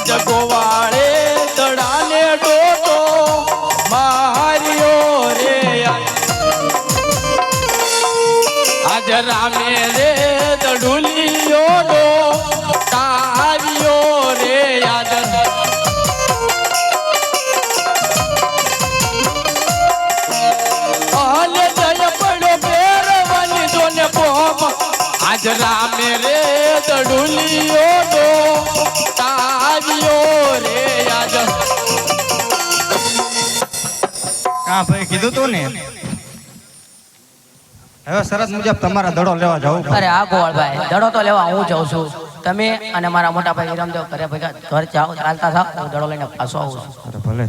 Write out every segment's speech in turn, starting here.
આજ ગોવાળે દડાને ડોટો માર્યો રે આજ રામે રે દડુલિયો ડો તાર્યો રે આજ આલે જય પડ્યો પેરવાની જોને બોમ આજ રામે રે દડુલિયો ડો તાર્યો રે આજ કા ભાઈ કીધું તું ને હવે સરસ મુજબ તમારા દડો લેવા જાવ. અરે આ ગોવાળભાઈ દડો તો લેવા હું જાઉં છું. તમે અને મારા મોટા ભાઈ વિરમદેવ ઘરે ભેગા ઘર જાઓ ચાલતા થાવ હું દડો લઈને પાછો આવું છું. અરે ભલે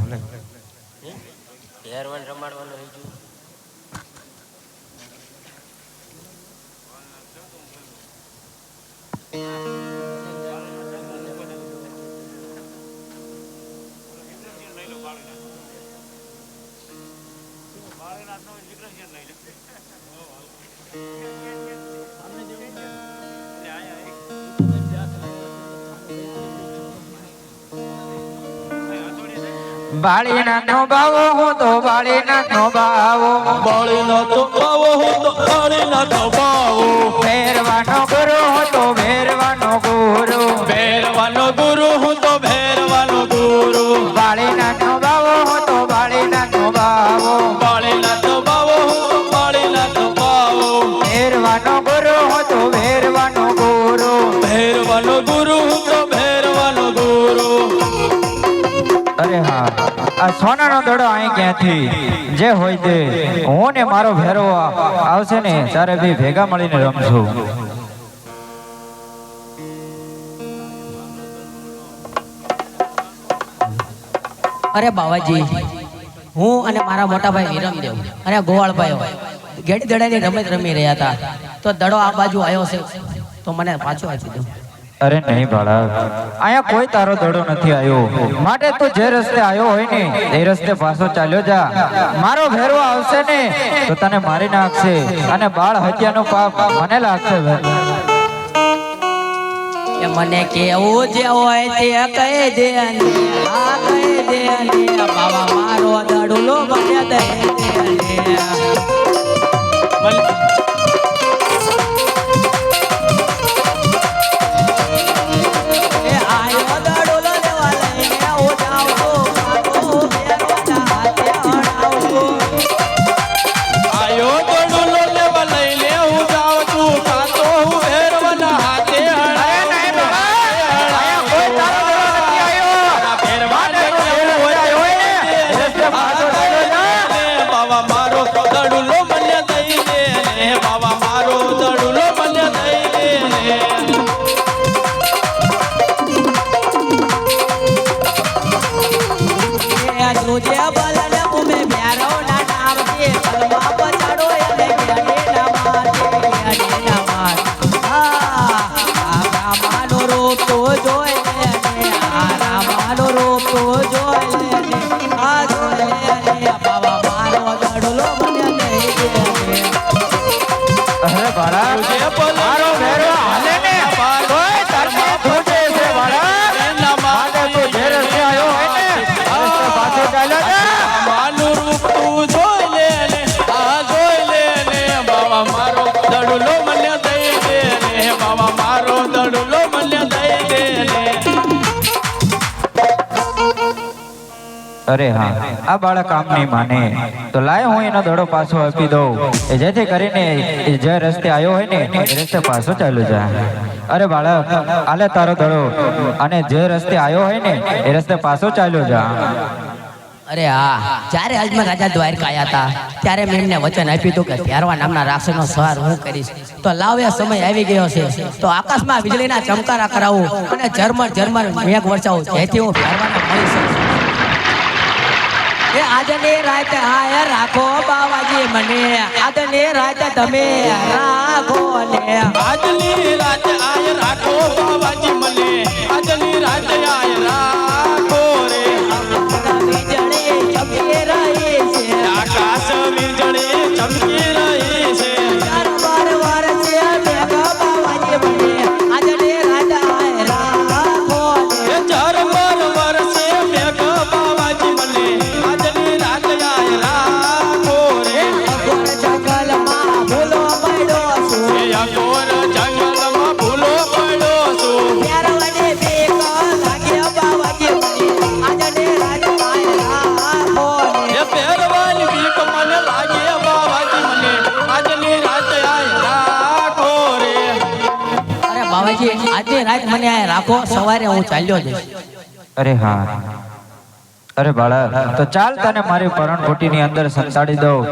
બાળીના નો બાવો હું તો બાળીના નો બાવો બાળીનો તો બાવો હું તો બાળીના તો બાવો ભેરવાનો ગુરુ હું તો ભેરવાનો ગુરુ ભેરવાનો ગુરુ હું તો ભેરવાનો ગુરુ બાળીના નો બાવો હું તો બાળીના નો બાવો બાળીના તો બાવો હું તો બાળીના તો બાવો ભેરવાનો ગુરુ હું તો ભેરવાનો ગુરુ ભેરવાનો ગુરુ હું તો ભેરવાનો ગુરુ. અરે હા આ સોનાનો દડો અહીં ક્યાંથી જે હોય તે હું ને મારો ભેરો આવશે ને ત્યારે બી ભેગા મળીને રમશું. અરે બાવાજી હું અને મારા મોટા ભાઈ વિરમદેવ અને ગોવાળભાઈ ગેડી દડાની રમત રમી રહ્યા હતા તો દડો આ બાજુ આવ્યો છે તો મને પાછો આપી દો. અરે નહીં બાળક અહીંયા કોઈ તારો દડો નથી આવ્યો માટે તું જે રસ્તે આવ્યો હોય ને એ રસ્તે પાછો ચાલ્યો જા. મારો ભેરો આવશે ને તો તને મારી નાખશે અને બાળ હત્યાનો પાપ મને લાગશે. એ મને કેવું જે હોય તે કહી દે ને આ કહી દે ને બાવા મારો દડુલો મને દે દે એ આયો દડુલો લેવા લઈને હું જાઉં છું બેરોના હાથે અડાવું આયો દડુલો લેવા લઈને હું જાઉં છું કાતો હું ભેરવાના હાથે બાવા મારો દડુલો મને દઈ દે ને બાવા મારો દડુલો મને દઈ દે ને तुझे बलन मुमे प्यारो ना नाम के कलमा पछाड़ो એને ગેડી ના માર આ રામાનો રૂપ તો જોઈ લે આ રામાનો રૂપ તો જોઈ લે આ જોઈ લે બાબા મારો દડલો મને દઈ દે. અરે બાળક મારો ભેરો હાલે ને કોઈ તરફે ધૂજે છે બાળક માટે તું જે રસ્તે આવ્યો હોય ને રસ્તે પાછો ચાલ્યો જા. માનું રૂપ તું જોઈ લે ને આ જોઈ લે ને બાવા મારો દડુલો મને દઈ દે ને બાવા મારો દડુલો મને દઈ દે ને. અરે હા આ બાળક આમ નહીં માને તો લાય હું એનો દડો પાછો આપી દઉં એ જેથી કરીને એ જે રસ્તે આવ્યો હોય ને એ રસ્તે પાછો ચાલ્યો જાય. અરે બાળક આલે તારો દડો અને જે રસ્તે આવ્યો હોય ને એ રસ્તે પાછો ચાલ્યો જા. અરે હા જ્યારે અજમલ રાજા દ્વારકા આવ્યા હતા ત્યારે મેં એમને વચન આપ્યું હતું કે ભેરવા નામના રાક્ષસનો સવાર હું કરીશ. તો લાવે સમય આવી ગયો છે તો આકાશમાં વીજળીના ચમકારા કરાવું અને ઝરમર ઝરમર મેઘ વરસાવું જેથી હું ભેરવાને મળી શકું. એ આજની રાત આય રાખો બાવાજી મને આજની રાત તમે રાખો ને આજની રાત આય રાખો બાવાજી મને આજની રાત આય રાખો રે વીજળી ચમકી રહી છે આકાશ વીજળી ચમકી રહી છે ઝરમર વરસે મેઘ બાવાજી મને આજની રાત આય રાખો ને ઝરમર રાત મને આ રાખો, સવારે હું ચાલ્યો જઈશ. અરે હા, અરે બાળક, તો ચાલ તને મારી પરણકોટીની અંદર સંતાડી દઉં.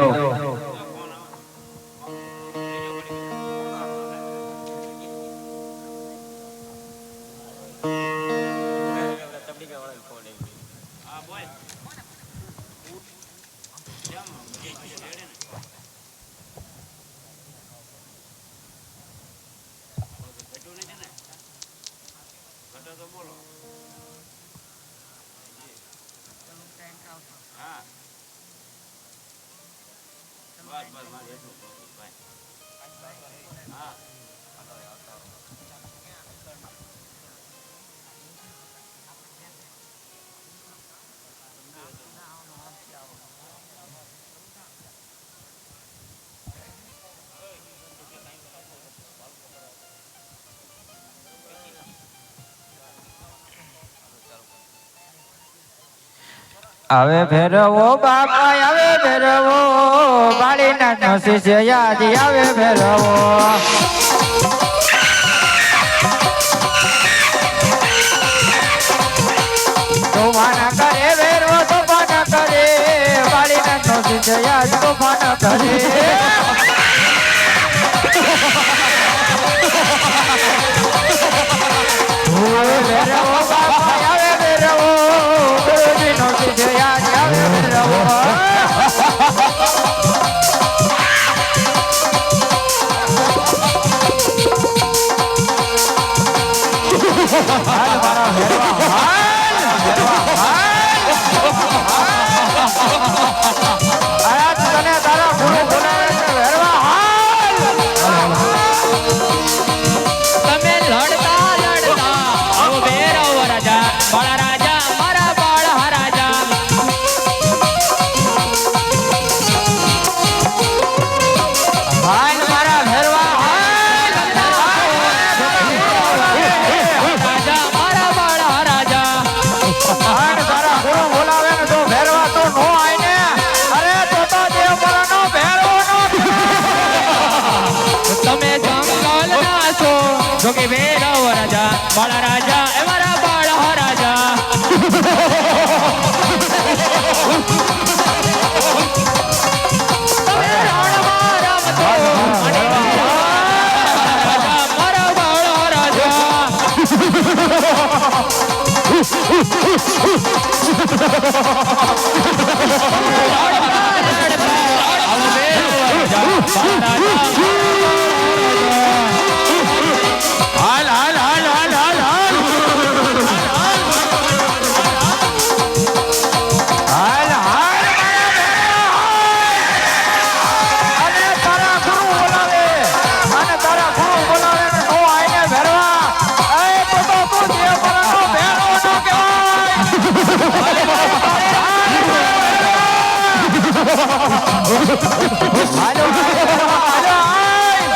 આવે ભેરવો બાપા, આવે ભેરવો, બાળીના શિષ્ય યાદ આવે ભેરવો. તોફાન કરે ભેરવો, તોફાન કરે, બાળીના શિષ્ય યાદ તોફાન કરે. ભેરવો બાપા, આવે ભેરવો, ગુરુજીનો શિષ્ય યાદ આવે ભેરવો. હાલ મારા ભેરવા, હાલ ભેરવા, હાલ. આજ તને તારા ગુરુ બોલાવે છે ભેરવા, હાલ. તમે લડતા લડતા આવો ભેરવ રાજા, બાળ રાજા, મારા બાળ રાજા. હાલ મારા ભેરવા, હાલ. રાજા, મારા બાળ રાજા. હાલ તારા ગુરુ બોલાવે ને જો ભેરવા તો નો આય ને. અરે તો દેવપરાનો ભેરવો નો. તમે જંગલ ના છો, જો કે ભેરવ રાજા, બાળ રાજા, એ મારા બાળ રાજા. તમે રણમાં રમતો અને રાજા, મારા બાળ રાજા. આવો ભેરવ રાજા, બાળ રાજા. હાલ હાલ હાલ હાલ હાલ હાલ. હાલ હાલ અને તારા ગુરુ બોલાવે, અને તારા ગુરુ બોલાવે ને નો આય ને ભેરવા. એ તો તું દેવપરાનો ભેરવો નો કહેવાય. હાલો ભેરવા, હાલો આય.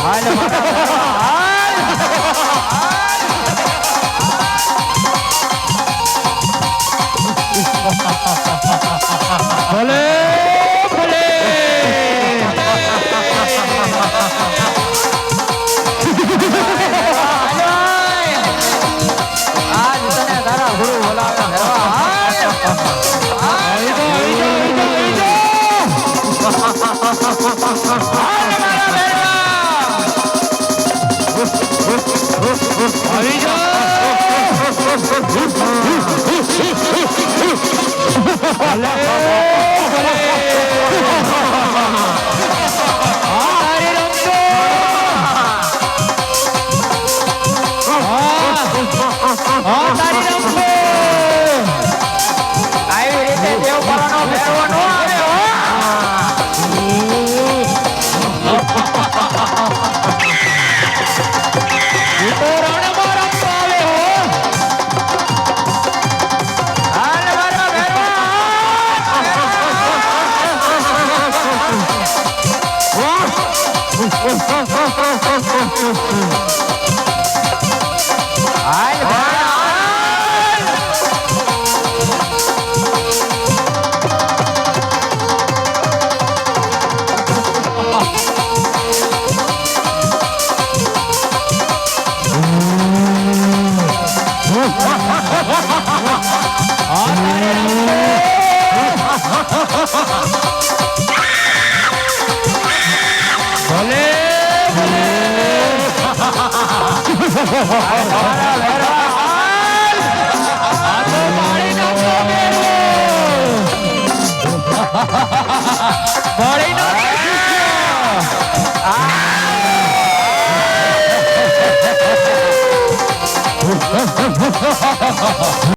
હાલ મારા ભેરવા, હાલ. ભલે ભલે. આજ તને તારા ગુરુ બોલાવે ભેરવા, હાલ. આવી જાઓ, આવી જાઓ, આવી જાઓ, આવી જાઓ. ભલે ભલે. તારી રમતો. તારી રમતો. આવી રીતે દેવપરાનો ભેરવો નો આવે હો. હું તો રણમાં રમતો આવે હો. હાલ મારા ભેરવા, હાલ ભેરવા, હાલ.